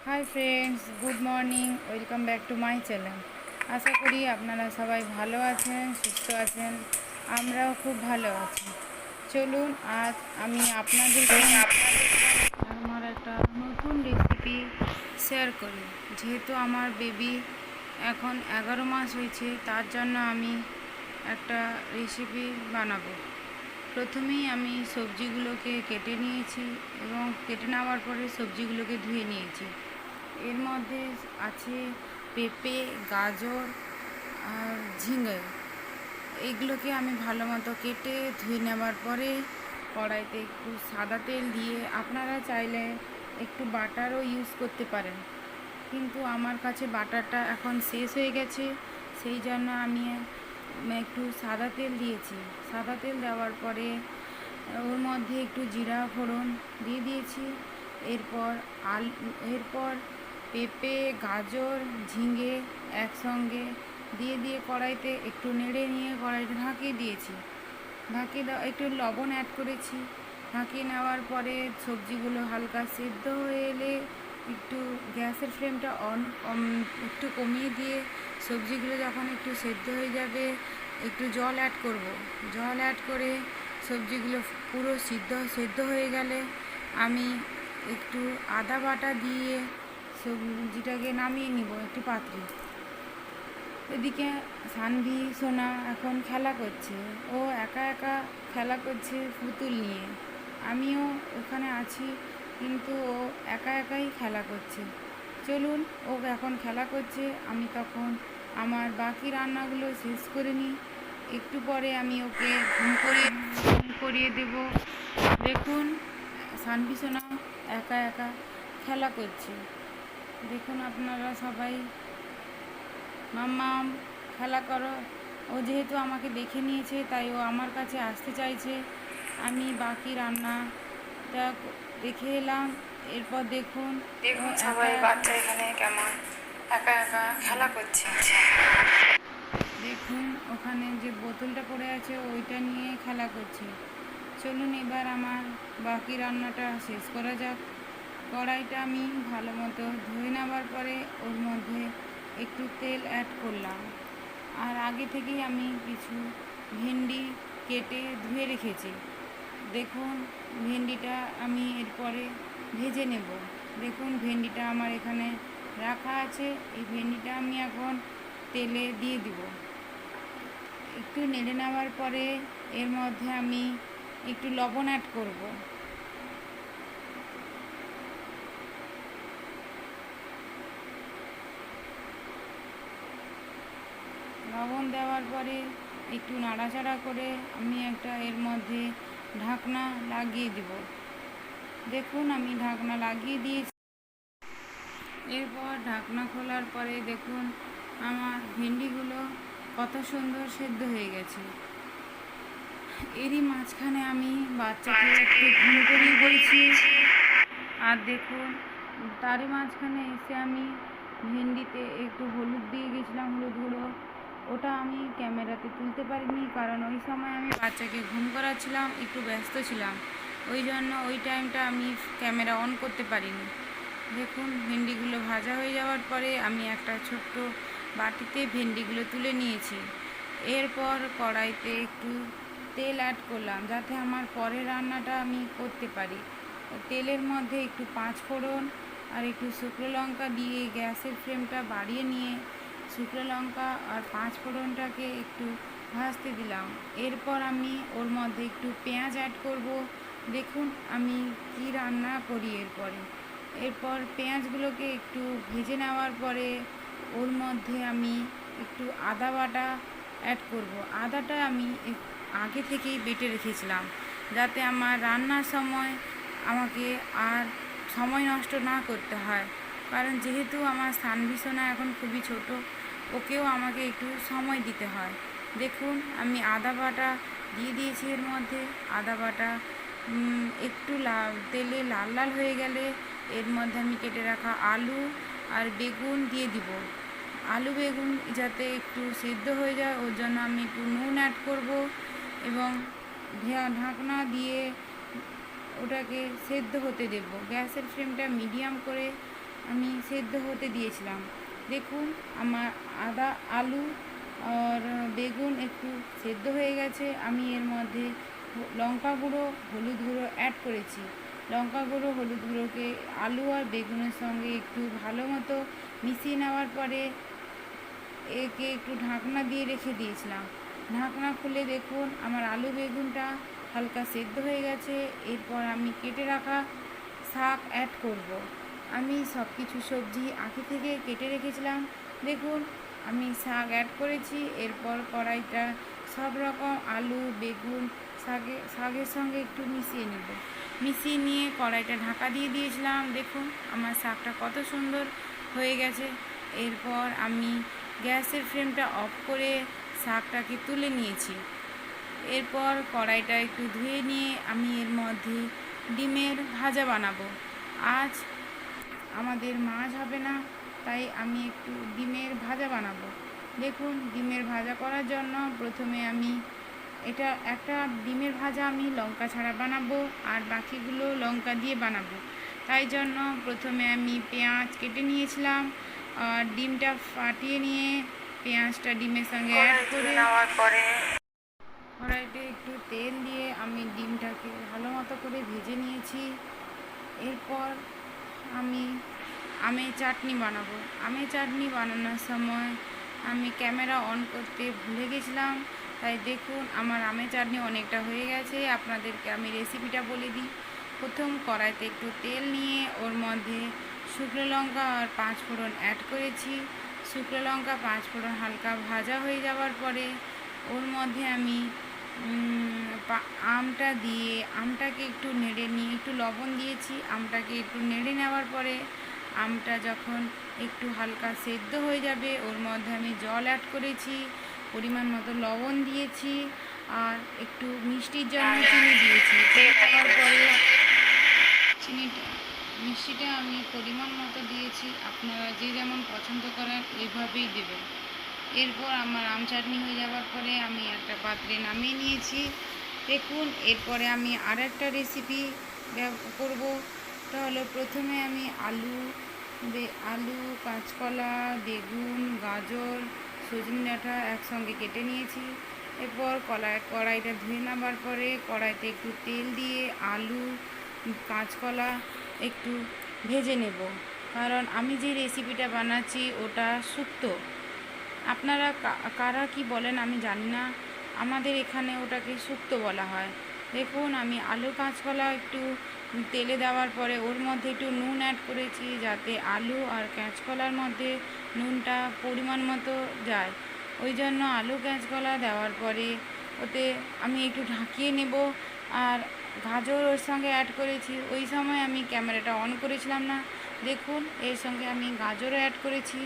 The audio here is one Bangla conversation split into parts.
High friends, good morning. Welcome back to my channel. আশা করি আপনারা সবাই ভালো আছেন, সুস্থ আছেন। আমরাও খুব ভালো আছি। চলুন আজ আমি আপনাদের সঙ্গে আমার একটা নতুন রেসিপি শেয়ার করি। যেহেতু আমার বেবি এখন 11 মাস হয়েছে, তার জন্য আমি একটা রেসিপি বানাবো। প্রথমেই আমি সবজিগুলোকে কেটে নিয়েছি এবং কেটে নেওয়ার পরে সবজিগুলোকে ধুয়ে নিয়েছি। এর মধ্যে আছে পেঁপে, গাজর আর ঝিঙে। এইগুলোকে আমি ভালো মতো কেটে ধুয়ে নেওয়ার পরে কড়াইতে একটু সাদা তেল দিয়ে, আপনারা চাইলে একটু বাটারও ইউজ করতে পারেন, কিন্তু আমার কাছে বাটারটা এখন শেষ হয়ে গেছে, সেই জন্য আমি একটু সাদা তেল দিয়েছি। সাদা তেল দেওয়ার পরে ওর মধ্যে একটু জিরা ফোড়ন দিয়ে দিয়েছি। এরপর এরপর পেঁপে, গাজর, ঝিঙে একসঙ্গে দিয়ে কড়াইতে একটু নেড়ে নিয়ে কড়াইতে ঢাকিয়ে দিয়েছি। একটু লবণ অ্যাড করেছি। ঢাকিয়ে নেওয়ার পরে সবজিগুলো হালকা সেদ্ধ হয়ে এলে একটু গ্যাসের ফ্লেমটা একটু কমিয়ে দিয়ে সবজিগুলো যখন একটু সেদ্ধ হয়ে যাবে, একটু জল অ্যাড করব। জল অ্যাড করে সবজিগুলো পুরো সেদ্ধ হয়ে গেলে আমি একটু আদা বাটা দিয়ে সবজিটাকে নামিয়ে নিব একটু পাত্রে। এদিকে সানভি সোনা এখন খেলা করছে। ও একা একা খেলা করছে পুতুল নিয়ে। আমিও ওখানে আছি, কিন্তু ও একা একাই খেলা করছে। চলুন, ও এখন খেলা করছে, আমি তখন আমার বাকি রান্নাগুলো শেষ করে নিই। একটু পরে আমি ওকে ঘুম করিয়ে দেব। দেখুন, সানভি সোনা একা একা খেলা করছে। দেখুন আপনারা সবাই, মাম্মাম খেলা করো। ও যেহেতু আমাকে দেখে নিয়েছে, তাই ও আমার কাছে আসতে চাইছে। আমি বাকি রান্নাটা দেখে এলাম। এরপর দেখুন সবাই বাচ্চা এখানে কেমন একা একা খেলা করছে। দেখুন ওখানে যে বোতলটা পড়ে আছে ওইটা নিয়ে খেলা করছে। চলুন এবার আমার বাকি রান্নাটা শেষ করা যাক। কড়াইটা আমি ভালো মতো ধুয়ে নেওয়ার পরে ওর মধ্যে একটু তেল অ্যাড করলাম। আর আগে থেকেই আমি কিছু ভেন্ডি কেটে ধুয়ে রেখেছি। দেখুন ভেন্ডিটা আমি এরপরে ভেজে নেব। দেখুন ভেন্ডিটা আমার এখানে রাখা আছে। এই ভেন্ডিটা আমি এখন তেলে দিয়ে দিব। একটু নেড়ে নেওয়ার পরে এর মধ্যে আমি একটু লবণ অ্যাড করব। লবণ দেওয়ার পরে একটু নাড়াচাড়া করে আমি একটা এর মধ্যে ঢাকনা লাগিয়ে দিব। দেখুন আমি ঢাকনা লাগিয়ে দিয়েছি। এরপর ঢাকনা খোলার পরে দেখুন আমার ভেন্ডিগুলো কত সুন্দর সেদ্ধ হয়ে গেছে। এরই মাঝখানে আমি বাচ্চাকে একটু ঘুম করিয়ে দিয়েছি। আর দেখুন তারই মাঝখানে এসে আমি ভেন্ডিতে একটু হলুদ দিয়ে গেছিলাম, হলুদ গুঁড়ো। ওটা আমি ক্যামেরাতে তুলতে পারিনি, কারণ ওই সময় আমি বাচ্চাকে ঘুম করাচ্ছিলাম, একটু ব্যস্ত ছিলাম। ওই জন্য ওই টাইমটা আমি ক্যামেরা অন করতে পারিনি। দেখুন ভেন্ডিগুলো ভাজা হয়ে যাওয়ার পরে আমি একটা ছোট্ট বাটিতে ভেন্ডিগুলো তুলে নিয়েছি। এরপর কড়াইতে একটু তেল অ্যাড করলাম, যাতে আমার পরের রান্নাটা আমি করতে পারি। তেলের মধ্যে একটু পাঁচফোড়ন আর একটু শুকনো লঙ্কা দিয়ে গ্যাসের ফ্লেমটা বাড়িয়ে নিয়ে শুকনো লঙ্কা আর পাঁচফোড়নটাকে একটু ভাজতে দিলাম। এরপর আমি ওর মধ্যে একটু পেঁয়াজ অ্যাড করব। দেখুন আমি কি রান্না করি এরপর পেঁয়াজগুলোকে একটু ভেজে নেওয়ার পরে ওর মধ্যে আমি একটু আদা বাটা অ্যাড করব। আদাটা আমি আগে থেকেই বেটে রেখেছিলাম, যাতে আমার রান্নার সময় আমাকে আর সময় নষ্ট না করতে হয়। কারণ যেহেতু আমার সানভি সোনা এখন খুবই ছোট, ওকেও আমাকে একটু সময় দিতে হয়। দেখুন আমি আদা বাটা দিয়ে দিয়েছি। এর মধ্যে আদা বাটা একটু তেলে লাল লাল হয়ে গেলে এর মধ্যে আমি কেটে রাখা আলু আর বেগুন দিয়ে দিব। আলু বেগুন যাতে একটু সিদ্ধ হয়ে যায়, ওর জন্য আমি একটু নুন অ্যাড করব এবং ঢাকনা দিয়ে ওটাকে সেদ্ধ হতে দেব। গ্যাসের ফ্লেমটা মিডিয়াম করে আমি সেদ্ধ হতে দিয়েছিলাম। দেখুন আমার আলু আর বেগুন একটু সেদ্ধ হয়ে গেছে। আমি এর মধ্যে লঙ্কা গুঁড়ো, হলুদ গুঁড়ো অ্যাড করেছি। লঙ্কা গুঁড়ো, হলুদ গুঁড়োকে আলু আর বেগুনের সঙ্গে একটু ভালো মতো মিশিয়ে নেওয়ার পরে একে একটু ঢাকনা দিয়ে রেখে দিয়েছিলাম। ঢাকনা খুলে দেখুন আমার আলু বেগুনটা হালকা সেদ্ধ হয়ে গেছে। এরপর আমি কেটে রাখা শাক অ্যাড করব। আমি সব কিছু সবজি আগে থেকে কেটে রেখেছিলাম। দেখুন আমি শাক অ্যাড করেছি। এরপর কড়াইটা সব রকম আলু বেগুন শাকের সঙ্গে একটু মিশিয়ে নেব। মিশিয়ে নিয়ে কড়াইটা ঢাকা দিয়ে দিয়েছিলাম। দেখুন আমার শাকটা কত সুন্দর হয়ে গেছে। এরপর আমি গ্যাসের ফ্লেমটা অফ করে শাকটাকে তুলে নিয়েছি। এরপর কড়াইটা একটু ধুয়ে নিয়ে আমি এর মধ্যে ডিমের ভাজা বানাবো। আজ আমাদের মাছ হবে না, তাই আমি একটু ডিমের ভাজা বানাবো। দেখুন ডিমের ভাজা করার জন্য প্রথমে আমি একটা ডিমের ভাজা আমি লঙ্কা ছাড়া বানাবো আর বাকিগুলো লঙ্কা দিয়ে বানাবো। তাই জন্য প্রথমে আমি পেঁয়াজ কেটে নিয়েছিলাম আর ডিমটা ফাটিয়ে নিয়ে পেঁয়াজটা ডিমের সঙ্গে অ্যাড করে নেওয়ার পরে কড়াইতে একটু তেল দিয়ে আমি ডিমটাকে ভালো মতো করে ভেজে নিয়েছি। এরপর আমি আমের চাটনি বানাবো। আমের চাটনি বানানোর সময় আমি ক্যামেরা অন করতে ভুলে গেছিলাম, তাই দেখুন আমার আমের চাটনি অনেকটা হয়ে গেছে। আপনাদেরকে আমি রেসিপিটা বলে দিই। প্রথম কড়াইতে একটু তেল নিয়ে ওর মধ্যে শুকনো লঙ্কা আর 5 ফোড়ন অ্যাড করেছি। শুকনো লঙ্কা 5 ফোড়ন হালকা ভাজা হয়ে যাওয়ার পরে ওর মধ্যে আমি আমটা দিয়ে আমটাকে একটু নেড়ে নিয়ে একটু লবণ দিয়েছি। আমটাকে একটু নেড়ে নেওয়ার পরে আমটা যখন একটু হালকা সেদ্ধ হয়ে যাবে ওর মধ্যে আমি জল অ্যাড করেছি, পরিমাণ মতো লবণ দিয়েছি আর একটু মিষ্টির জন্য চিনি দিয়েছি। দেওয়ার পরে মিষ্টিটা আমি পরিমাণ মতো দিয়েছি। আপনারা যে যেমন পছন্দ করেন এইভাবেই দেবেন। এরপর আমার আম চাটনি হয়ে যাওয়ার পরে আমি একটা পাত্রে নামিয়ে নিয়েছি। দেখুন এরপরে আমি আর একটা রেসিপি করব। তা হলো প্রথমে আমি আলু কাঁচকলা বেগুন গাজর সজনে ডাঁটা একসঙ্গে কেটে নিয়েছি। এরপর কড়াইটা ধুয়ে নেবার পরে কড়াইতে একটু তেল দিয়ে আলু কাঁচকলা একটু ভেজে নেব, কারণ আমি যে রেসিপিটা বানাচ্ছি ওটা শুক্তো। আপনারা কারা কি বলেন আমি জানি না, আমাদের এখানে ওটাকে শুক্তো বলা হয়। দেখুন আমি আলু কাঁচকলা একটু তেলে দেওয়ার পরে ওর মধ্যে একটু নুন অ্যাড করেছি, যাতে আলু আর কাঁচকলার মধ্যে নুনটা পরিমাণ মতো যায়। ওই জন্য আলু কাঁচকলা দেওয়ার পরে ওতে আমি একটু ঢাকিয়ে নেব। আর গাজর ওর সঙ্গে অ্যাড করেছি। ওই সময় আমি ক্যামেরাটা অন করেছিলাম না। দেখুন এর সঙ্গে আমি গাজরও অ্যাড করেছি।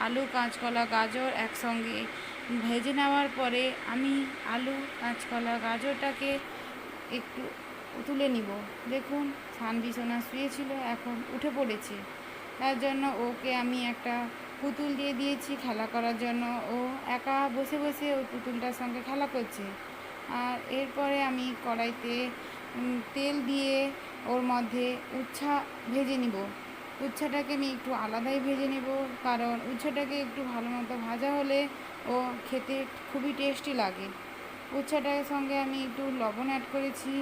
আলু কাঁচকলা গাজর একসঙ্গে ভেজে নেওয়ার পরে আমি আলু কাঁচকলা গাজরটাকে একটু তুলে নিব। দেখুন সানভি সোনা শুয়েছিল, এখন উঠে পড়েছে। তার জন্য ওকে আমি একটা পুতুল দিয়ে দিয়েছি খেলা করার জন্য। ও একা বসে বসে ওই পুতুলটার সঙ্গে খেলা করছে। আর এরপরে আমি কড়াইতে তেল দিয়ে ওর মধ্যে উচ্ছা ভেজে নিব। উচ্ছেটাকে আমি একটু আলাদাই ভেজে নেব, কারণ উচ্ছেটাকে একটু ভালো মতো ভাজা হলে ও খেতে খুবই টেস্টি লাগে। উচ্ছেটার সঙ্গে আমি একটু লবণ অ্যাড করেছি।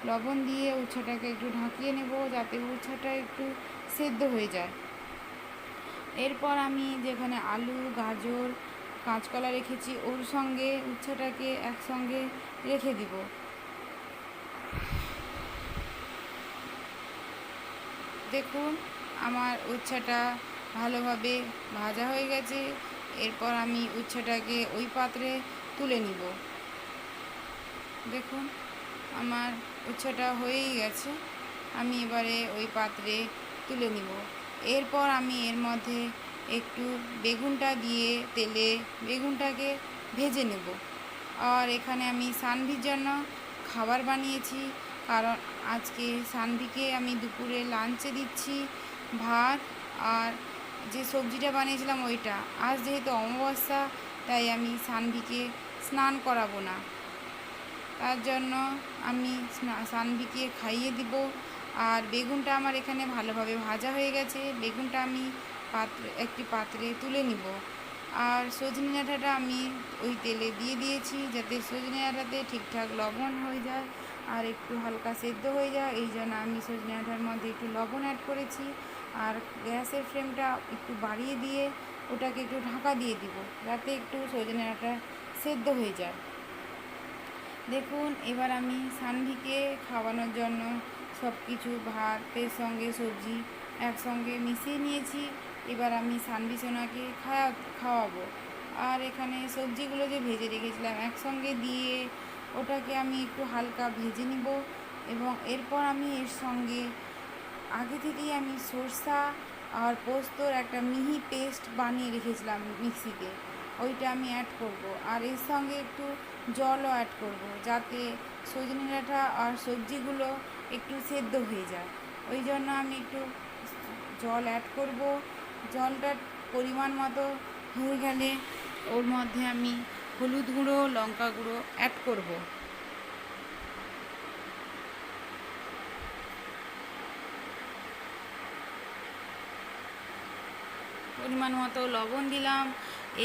লবণ দিয়ে উচ্ছেটাকে একটু ঢাকিয়ে নেব, যাতে উচ্ছেটা একটু সেদ্ধ হয়ে যায়। এরপর আমি যেখানে আলু গাজর কাঁচকলা রেখেছি ওর সঙ্গে উচ্ছেটাকে একসঙ্গে রেখে দিব। দেখুন আমার উচ্ছেটা ভালোভাবে ভাজা হয়ে গেছে। এরপর আমি উচ্ছেটাকে ওই পাত্রে তুলে নিব। দেখুন আমার উচ্ছেটা হয়েই গেছে, আমি এবারে ওই পাত্রে তুলে নিব। এরপর আমি এর মধ্যে একটু বেগুনটা দিয়ে তেলে বেগুনটাকে ভেজে নেব। আর এখানে আমি সানভির জন্য খাবার বানিয়েছি, কারণ আজকে সানভিকে আমি দুপুরে লাঞ্চে দিচ্ছি ভাত আর যে সবজিটা বানিয়েছিলাম ওইটা। আজ যেহেতু অমাবস্যা, তাই আমি সানভিকে স্নান করাবো না। তার জন্য আমি সানভিকে খাইয়ে দিব। আর বেগুনটা আমার এখানে ভালোভাবে ভাজা হয়ে গেছে। বেগুনটা আমি একটি পাত্রে তুলে নিব। আর সজনে ডাঁটাটা আমি ওই তেলে দিয়ে দিয়েছি, যাতে সজনে ডাঁটাতে ঠিকঠাক লবণ হয়ে যায় আর একটু হালকা সেদ্ধ হয়ে যায়। এই জন্য আমি সজনে ডাঁটার মধ্যে একটু লবণ অ্যাড করেছি। আর গ্যাসের ফ্লেমটা একটু বাড়িয়ে দিয়ে ওটাকে একটু ঢাকা দিয়ে দিব, যাতে একটু সজনে ডাঁটা সেদ্ধ হয়ে যায়। দেখুন, এবার আমি সানভিকে খাওয়ানোর জন্য সব কিছু ভাতের সঙ্গে সবজি একসঙ্গে মিশিয়ে নিয়েছি। এবার আমি সানভি সোনাকে খাওয়াবো। আর এখানে সবজিগুলো যে ভেজে রেখেছিলাম একসঙ্গে দিয়ে ওটাকে আমি একটু হালকা ভেজে নিব। এবং এরপর আমি এর সঙ্গে আগে থেকেই আমি সরষা আর পোস্তর একটা মিহি পেস্ট বানিয়ে রেখেছিলাম মিক্সিতে, ওইটা আমি অ্যাড করব। আর এর সঙ্গে একটু জলও অ্যাড করব, যাতে সজনে ডাঁটা আর সবজিগুলো একটু সেদ্ধ হয়ে যায়। ওই জন্য আমি একটু জল অ্যাড করব। জলটার পরিমাণ মতো হয়ে গেলে ওর মধ্যে আমি হলুদ গুঁড়ো, লঙ্কা গুঁড়ো অ্যাড করব। পরিমাণ মতো লবণ দিলাম।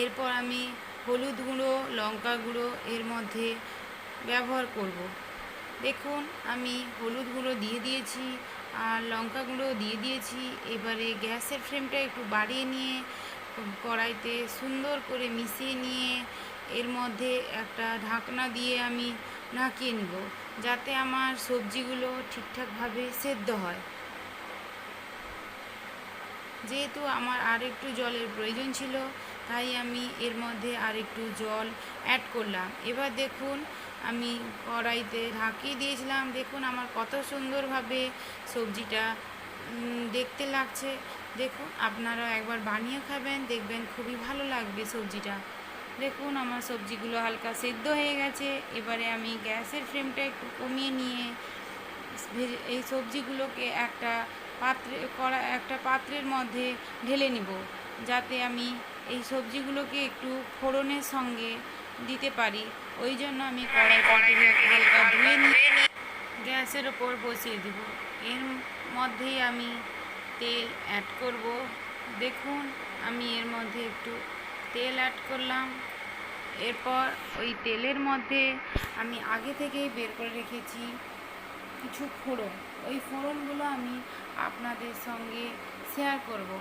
এরপর আমি হলুদ গুঁড়ো, লঙ্কা গুঁড়ো এর মধ্যে ব্যবহার করব। দেখুন, আমি হলুদ গুঁড়ো দিয়ে দিয়েছি আর লঙ্কা গুঁড়ো দিয়ে দিয়েছি। এবারে গ্যাসের ফ্লেমটা একটু বাড়িয়ে নিয়ে কড়াইতে সুন্দর করে মিশিয়ে নিয়ে এর মধ্যে একটা ঢাকনা দিয়ে আমি ঢাকিয়ে নিব, যাতে আমার সবজিগুলো ঠিকঠাকভাবে সেদ্ধ হয়। যেহেতু আমার আর একটু জলের প্রয়োজন ছিল, তাই আমি এর মধ্যে আর একটু জল অ্যাড করলাম। এবার দেখুন, আমি কড়াইতে ঢাকিয়ে দিয়েছিলাম। দেখুন আমার কত সুন্দরভাবে সবজিটা দেখতে লাগছে। দেখুন, আপনারা একবার বানিয়ে খাবেন, দেখবেন খুবই ভালো লাগবে সবজিটা। দেখুন, আমার সবজিগুলো হালকা সেদ্ধ হয়ে গেছে। এবারে আমি গ্যাসের ফ্লেমটা একটু কমিয়ে নিয়ে এই সবজিগুলোকে একটা পাত্রের মধ্যে ঢেলে নিব, যাতে আমি এই সবজিগুলোকে একটু ফোড়নের সঙ্গে দিতে পারি। ওই জন্য আমি কড়াইটাকে হালকা ধুয়ে নিয়ে গ্যাসের ওপর বসিয়ে দেব। এর মধ্যেই আমি তেল অ্যাড করব। দেখুন, আমি এর মধ্যে একটু তেল অ্যাড করলাম। এরপর ওই তেলের মধ্যে আমি আগে থেকেই বের করে রেখেছি কিছু ফোড়ন। ওই ফোড়নগুলো আমি আপনাদের সঙ্গে শেয়ার করব।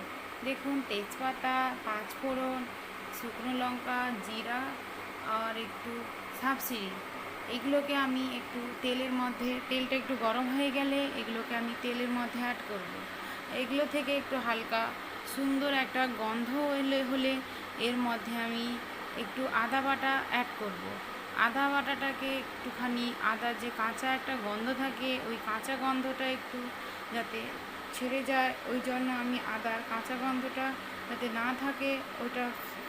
দেখুন, তেজপাতা, পাঁচফোড়ন, শুকনো লঙ্কা, জিরা আর একটু সাবসিডি, এগুলোকে আমি একটু তেলটা একটু গরম হয়ে গেলে এগুলোকে আমি তেলের মধ্যে অ্যাড করব। এগুলো থেকে একটু হালকা সুন্দর একটা গন্ধ হলে এর মধ্যে আমি একটু আদা বাটা অ্যাড করব। আদা বাটাটাকে একটুখানি, আদার যে কাঁচা একটা গন্ধ থাকে, ওই কাঁচা গন্ধটা একটু যাতে ছেড়ে যায়, ওই জন্য আমি আদার কাঁচা গন্ধটা যাতে না থাকে ওইটা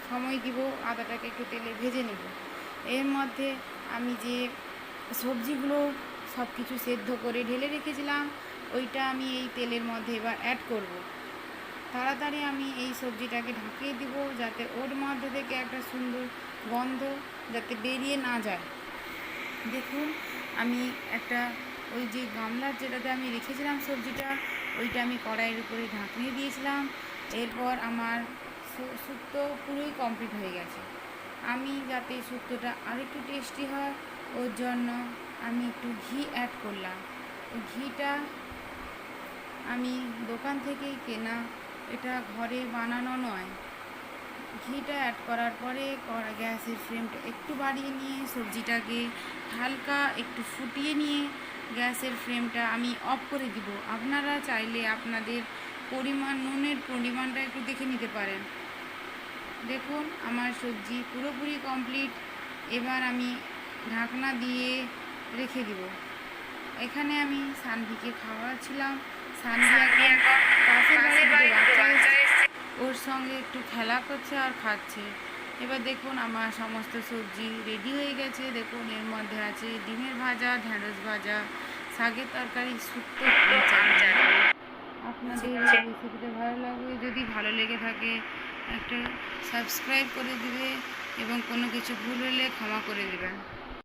সময় দিব। আদাটাকে একটু তেলে ভেজে নেব। এর মধ্যে আমি যে সবজিগুলো সব কিছু সেদ্ধ করে ঢেলে রেখেছিলাম, ওইটা আমি এই তেলের মধ্যে এবার অ্যাড করব। তাড়াতাড়ি আমি এই সবজিটাকে ঢাকিয়ে দিব, যাতে ওর মধ্যে থেকে একটা সুন্দর গন্ধ যাতে বেরিয়ে না যায়। দেখুন, আমি একটা ওই যে গামলার যেটাতে আমি রেখেছিলাম সবজিটা, ওইটা আমি কড়াইয়ের উপরে ঢাকিয়ে দিয়েছিলাম। এরপর আমার শুক্তো পুরোই কমপ্লিট হয়ে গেছে। আমি যাতে শুক্তোটা আরেকটু টেস্টি হয়, ওর জন্য আমি একটু ঘি অ্যাড করলাম। ওই ঘিটা আমি দোকান থেকেই কেনা, এটা ঘরে বানানো নয়। ঘিটা অ্যাড করার পরে গ্যাসের ফ্লেমটা একটু বাড়িয়ে নিয়ে সবজিটাকে হালকা একটু ফুটিয়ে নিয়ে গ্যাসের ফ্লেমটা আমি অফ করে দিব। আপনারা চাইলে আপনাদের নুনের পরিমাণটা একটু দেখে নিতে পারেন। দেখুন, আমার সবজি পুরোপুরি কমপ্লিট। এবার আমি ঢাকনা দিয়ে রেখে দিব। এখানে আমি সানভিকে খাওয়াচ্ছিলাম। সানভি এখন পাশের বাড়ির বাচ্চা এসেছে, ওর সঙ্গে একটু খেলা করছে আর খাচ্ছে। এবার দেখুন, আমার সমস্ত সবজি রেডি হয়ে গেছে। দেখুন, এর মধ্যে আছে ডিমের ভাজা, ঢেঁড়স ভাজা, শাকের তরকারি, শুক্তো। আপনাদের রেসিপিটা ভালো লাগবে, যদি ভালো লেগে থাকে একটা সাবস্ক্রাইব করে দিবে এবং কোনো কিছু ভুল হলে ক্ষমা করে দেবেন।